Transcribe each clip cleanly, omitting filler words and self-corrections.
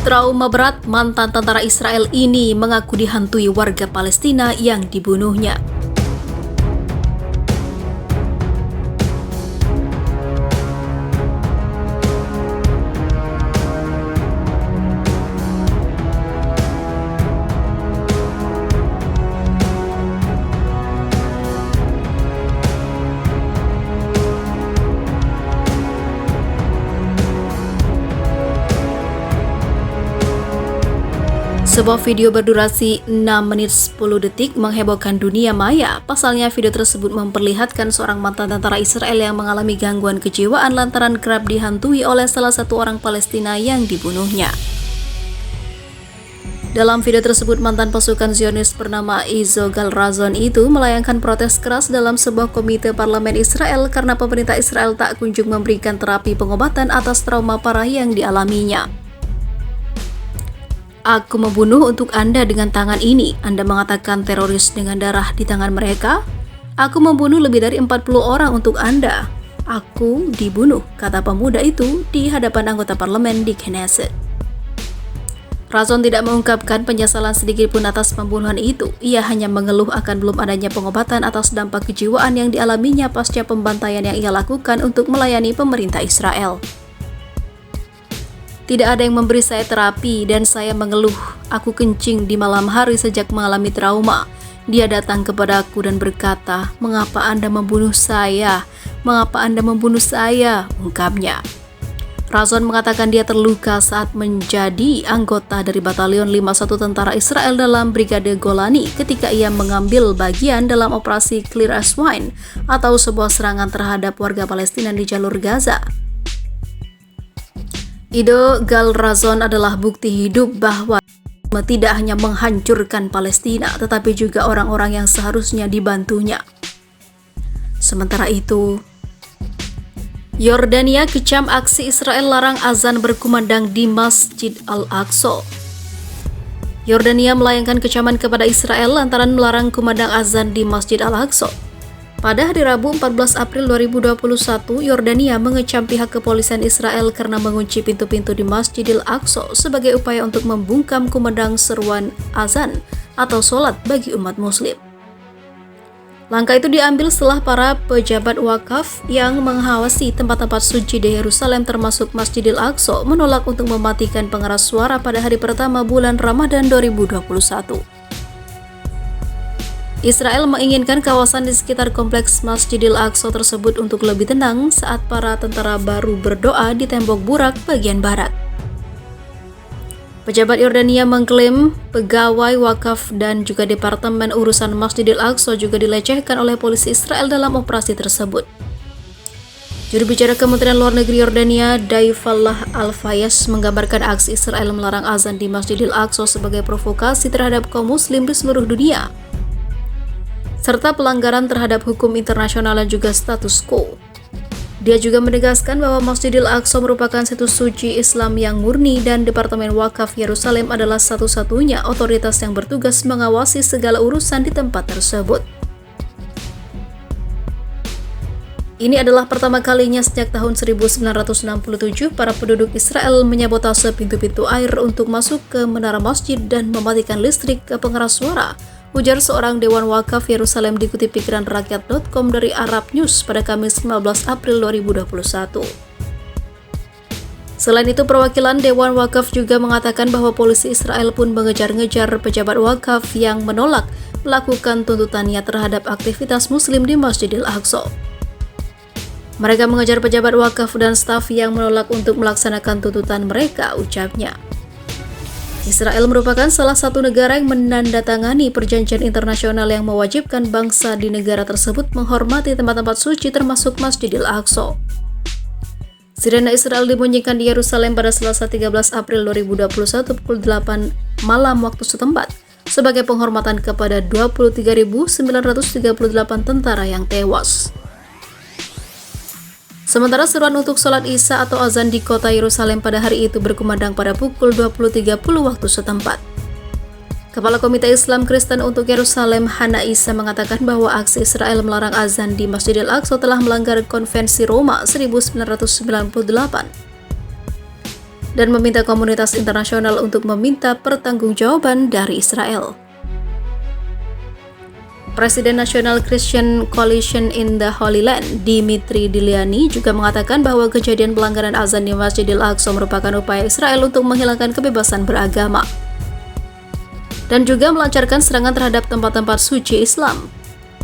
Trauma berat mantan tentara Israel ini mengaku dihantui warga Palestina yang dibunuhnya. Sebuah video berdurasi 6 menit 10 detik menghebohkan dunia maya. Pasalnya video tersebut memperlihatkan seorang mantan tentara Israel yang mengalami gangguan kejiwaan lantaran kerap dihantui oleh salah satu orang Palestina yang dibunuhnya. Dalam video tersebut, mantan pasukan Zionis bernama Izo Gal Razon itu melayangkan protes keras dalam sebuah komite parlemen Israel karena pemerintah Israel tak kunjung memberikan terapi pengobatan atas trauma parah yang dialaminya. Aku membunuh untuk Anda dengan tangan ini. Anda mengatakan teroris dengan darah di tangan mereka? Aku membunuh lebih dari 40 orang untuk Anda. Aku dibunuh, kata pemuda itu di hadapan anggota parlemen di Knesset. Razon tidak mengungkapkan penyesalan sedikit pun atas pembunuhan itu. Ia hanya mengeluh akan belum adanya pengobatan atas dampak kejiwaan yang dialaminya pasca pembantaian yang ia lakukan untuk melayani pemerintah Israel. Tidak ada yang memberi saya terapi dan saya mengeluh. Aku kencing di malam hari sejak mengalami trauma. Dia datang kepadaku dan berkata, "Mengapa Anda membunuh saya? Mengapa Anda membunuh saya?" ungkapnya. Razon mengatakan dia terluka saat menjadi anggota dari Batalion 51 Tentara Israel dalam Brigade Golani ketika ia mengambil bagian dalam operasi Clear as Wine atau sebuah serangan terhadap warga Palestina di jalur Gaza. Izo Gal Razon adalah bukti hidup bahwa tidak hanya menghancurkan Palestina, tetapi juga orang-orang yang seharusnya dibantunya. Sementara itu, Yordania kecam aksi Israel larang azan berkumandang di Masjid Al-Aqsa. Yordania melayangkan kecaman kepada Israel lantaran melarang kumandang azan di Masjid Al-Aqsa. Pada hari Rabu 14 April 2021, Yordania mengecam pihak kepolisian Israel karena mengunci pintu-pintu di Masjidil Aqsa sebagai upaya untuk membungkam kumandang seruan azan atau sholat bagi umat muslim. Langkah itu diambil setelah para pejabat wakaf yang mengawasi tempat-tempat suci di Yerusalem termasuk Masjidil Aqsa menolak untuk mematikan pengeras suara pada hari pertama bulan Ramadan 2021. Israel menginginkan kawasan di sekitar kompleks Masjidil Aqsa tersebut untuk lebih tenang saat para tentara baru berdoa di tembok burak bagian barat. Pejabat Yordania mengklaim pegawai wakaf dan juga Departemen Urusan Masjidil Aqsa juga dilecehkan oleh polisi Israel dalam operasi tersebut. Juru bicara Kementerian Luar Negeri Yordania, Daifallah Al-Fayez, menggambarkan aksi Israel melarang azan di Masjidil Aqsa sebagai provokasi terhadap kaum muslim di seluruh dunia, serta pelanggaran terhadap hukum internasional dan juga status quo. Dia juga menegaskan bahwa Masjidil Aqsa merupakan situs suci Islam yang murni dan Departemen Wakaf Yerusalem adalah satu-satunya otoritas yang bertugas mengawasi segala urusan di tempat tersebut. Ini adalah pertama kalinya sejak tahun 1967 para penduduk Israel menyabotase pintu-pintu air untuk masuk ke menara masjid dan mematikan listrik ke pengeras suara, ujar seorang Dewan Wakaf Yerusalem dikutip pikiranrakyat.com dari Arab News pada Kamis 15 April 2021. Selain itu, perwakilan Dewan Wakaf juga mengatakan bahwa polisi Israel pun mengejar-ngejar pejabat wakaf yang menolak melakukan tuntutannya terhadap aktivitas muslim di Masjidil Aqsa. Mereka mengejar pejabat wakaf dan staf yang menolak untuk melaksanakan tuntutan mereka, ucapnya. Israel merupakan salah satu negara yang menandatangani perjanjian internasional yang mewajibkan bangsa di negara tersebut menghormati tempat-tempat suci termasuk Masjidil Aqsa. Sirena Israel dibunyikan di Yerusalem pada Selasa 13 April 2021 pukul 8 malam waktu setempat sebagai penghormatan kepada 23.938 tentara yang tewas. Sementara seruan untuk sholat Isya atau azan di kota Yerusalem pada hari itu berkumandang pada pukul 20.30 waktu setempat. Kepala Komite Islam Kristen untuk Yerusalem, Hana Isa, mengatakan bahwa aksi Israel melarang azan di Masjidil Aqsa telah melanggar Konvensi Roma 1998. dan meminta komunitas internasional untuk meminta pertanggungjawaban dari Israel. Presiden National Christian Coalition in the Holy Land, Dimitri Diliani, juga mengatakan bahwa kejadian pelanggaran azan di Masjidil Aqsa merupakan upaya Israel untuk menghilangkan kebebasan beragama dan juga melancarkan serangan terhadap tempat-tempat suci Islam.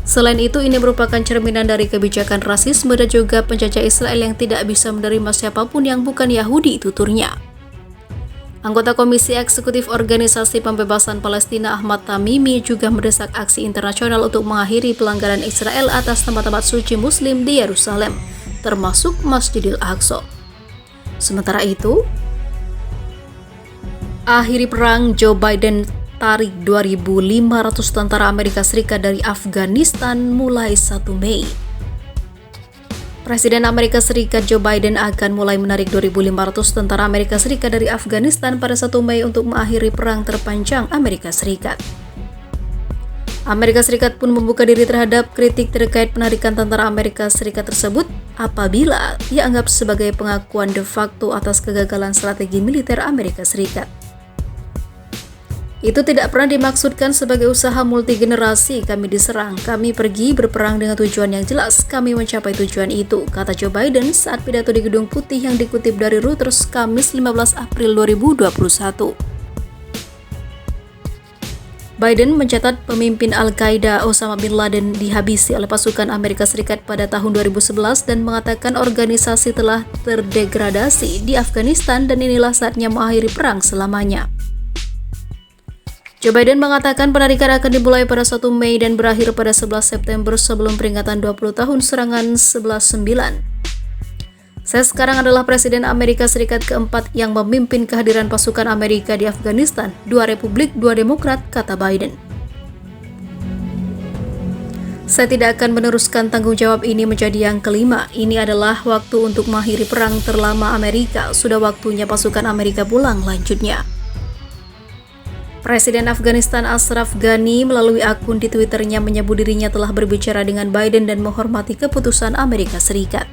Selain itu, ini merupakan cerminan dari kebijakan rasisme dan juga penjajah Israel yang tidak bisa menerima siapapun yang bukan Yahudi, tuturnya. Anggota Komisi Eksekutif Organisasi Pembebasan Palestina Ahmad Tamimi juga mendesak aksi internasional untuk mengakhiri pelanggaran Israel atas tempat-tempat suci Muslim di Yerusalem, termasuk Masjidil Aqsa. Sementara itu, akhiri perang, Joe Biden tarik 2.500 tentara Amerika Serikat dari Afghanistan mulai 1 Mei. Presiden Amerika Serikat Joe Biden akan mulai menarik 2.500 tentara Amerika Serikat dari Afghanistan pada 1 Mei untuk mengakhiri perang terpanjang Amerika Serikat. Amerika Serikat pun membuka diri terhadap kritik terkait penarikan tentara Amerika Serikat tersebut apabila dianggap sebagai pengakuan de facto atas kegagalan strategi militer Amerika Serikat. Itu tidak pernah dimaksudkan sebagai usaha multigenerasi. Kami diserang, kami pergi berperang dengan tujuan yang jelas, kami mencapai tujuan itu, kata Joe Biden saat pidato di Gedung Putih yang dikutip dari Reuters Kamis 15 April 2021. Biden mencatat pemimpin Al-Qaeda Osama bin Laden dihabisi oleh pasukan Amerika Serikat pada tahun 2011 dan mengatakan organisasi telah terdegradasi di Afghanistan dan inilah saatnya mengakhiri perang selamanya. Joe Biden mengatakan penarikan akan dimulai pada 1 Mei dan berakhir pada 11 September sebelum peringatan 20 tahun serangan 11/9. Saya sekarang adalah Presiden Amerika Serikat keempat yang memimpin kehadiran pasukan Amerika di Afghanistan, 2 Republik, 2 Demokrat, kata Biden. Saya tidak akan meneruskan tanggung jawab ini menjadi yang kelima. Ini adalah waktu untuk mengakhiri perang terlama Amerika. Sudah waktunya pasukan Amerika pulang, lanjutnya. Presiden Afghanistan Ashraf Ghani melalui akun di Twitternya menyebut dirinya telah berbicara dengan Biden dan menghormati keputusan Amerika Serikat.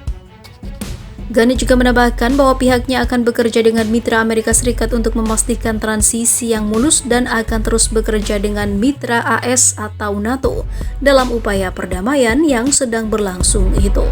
Ghani juga menambahkan bahwa pihaknya akan bekerja dengan mitra Amerika Serikat untuk memastikan transisi yang mulus dan akan terus bekerja dengan mitra AS atau NATO dalam upaya perdamaian yang sedang berlangsung itu.